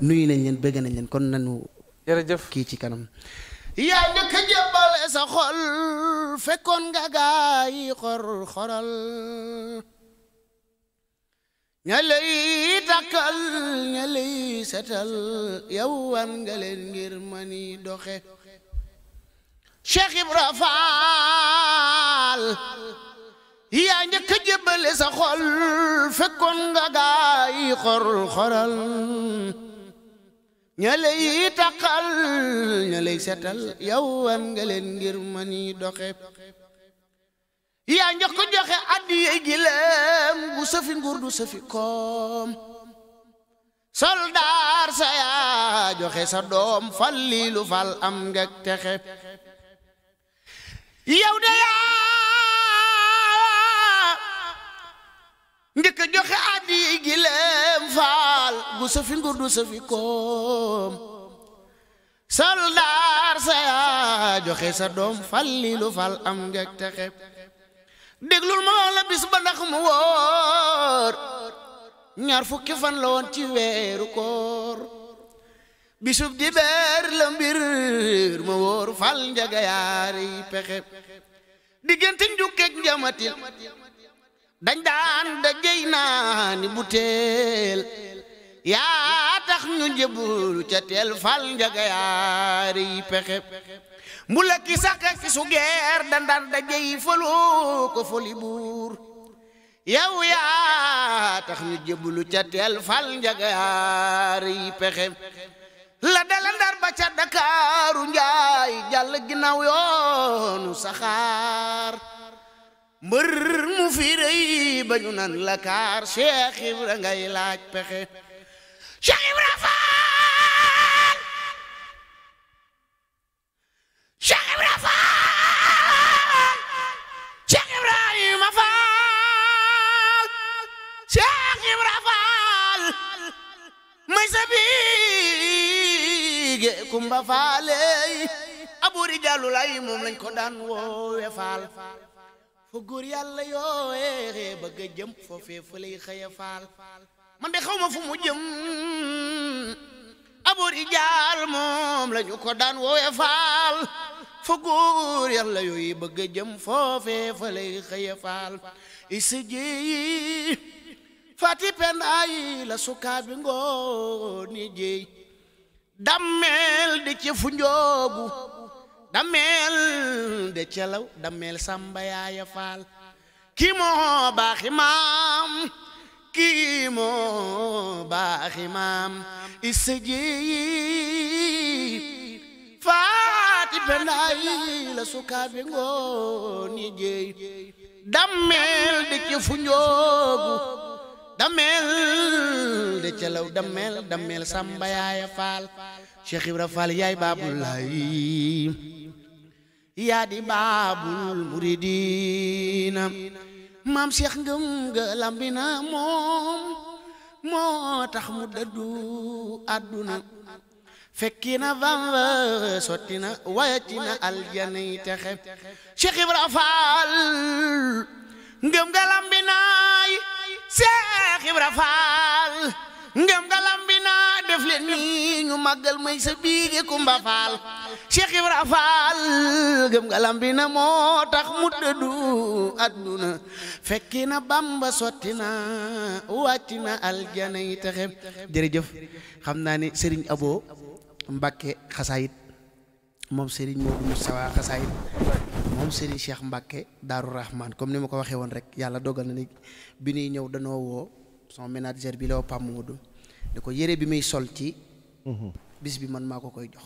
nuyu nañ leen bëgg nañ leen kon nañu jërëjëf kii ci kanam. yaa njëkk a jébbal sa xol fekkoon nga gaay xoral ña lay takkal ña lay setal yow wan nga leen ngir mani doxe Cheikh Ibra Fall yaa njëkk a jébbal sa xol fekkoon nga gaay xoral ña lay takkal ña lay setal yow wan nga leen ngir mani doxe yaa njëkk joxe addiye gileem gu safi nguur du safi koom soldaar sa yaa joxe sa doom Fallilu Fall am ngek texe yow de yaa njëkk joxe addiye gileem Fall gu safi nguur du safi koom soldaar sa yaa joxe sa doom Fallilu Fall am ngek texe déglul ma la bis ba ndax mu wóor ñaar fukki fan la woon ci weeru koor bisub dibeer la mbir ma wóor Fall njaga yaari pexe diggante njukkeek njamatil dañ daan da jey naa ni butéel yaa tax ñu njëbul ca teel Fall njaga yaari pexe mbula ki sakka ki su geer dandan da jey foloo ko foli buur yow yaa tax ñu jëbulu ca teel Fall njaga yaari pexe la dala Ndar ba ca Dakaaru Njaay jàll ginnaaw yoonu saxaar mbër mu fi rëy ba ñu nan la kaar Cheikh Ibra ngay laaj pexe Cheikh Ibra Fall Cheikh Ibra Fall Cheikh Ibrahima Fall Cheikh Ibra Fall may sa biige Kumba Faale aburi jàllu lay moom lañ ko daan woowe Fall fo góor yàlla yooye bëgg a jëm foofee fa lay xëya Fall man de xaw ma fu mu jëm aburi jàll moom lañu ko daan woowe Fall fo góor yàlla yooye bëgg a jëm foofee fa lay xëya Fall isa jeeyi fati pendayi la sukaabi ngooni jeey dammel de ci fu njoogu dammel de celaw dammel Samba Yaaya Fall kii moo baaxi maam kii moo baaxi maam isa jeeyi faati pendayi la sukaabi ngooni jeey dammel de ci fu njoogu damel de celaw damel Samba Yaaya Fall Cheikh Ibra Fall yaay Baabulaay yaa di baabul muridina maam Cheikh ngëm nga lambina moom moo tax mu dëddu àdduna fekki na Bamba sotti na wayati na aljana yi texe Cheikh Ibra Fall ngëm nga lambinaay Cheikh Ibra Fall ngëm nga lambina def leen ni ñu màggal may sa biige Kumba Fall Cheikh Ibra Fall ngëm nga lambina moo tax mu dëddu àdduna fekki na Bamba sotti na wàcci na aljana yi texe jërëjëf xam naa ni Serigne Abo Mbacke xasaayit moom Serigne Modou Moustapha xasaayit moom Serigne Cheikh Mbacke Daaru Rahman comme ni ma ko waxee woon rek yàlla dogal na ni bi ñuy ñëw danoo woo son manager bi la woo Pam Modou ne ko yére bi muy sol ci bis bi man maa ko koy jox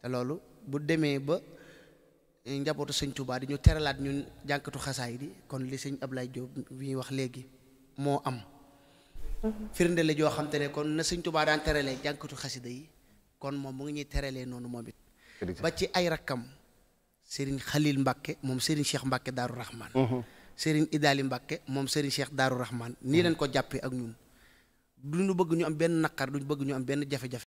te loolu bu demee ba njabootu sëñ Touba di ñu teralaat ñun jànkatu xasaay di kon li sëñ Ablaye Diop bi ñuy wax léegi moo am firnde la joo xam te ne kon na sëñ Touba daan teralee jànkatu xasida yi kon moom mu ngi ñuy teralee noonu moom it ba ci ay rakkam Serigne Khalil Mbacke moom Serigne Cheikh Mbacke Daaru Rahman Serigne Idali Mbacke moom Serigne Cheikh Daaru Rahman nii leen ko jàppee ak ñun duñu bëgg ñu am benn naqar duñu bëgg ñu am benn jafe-jafe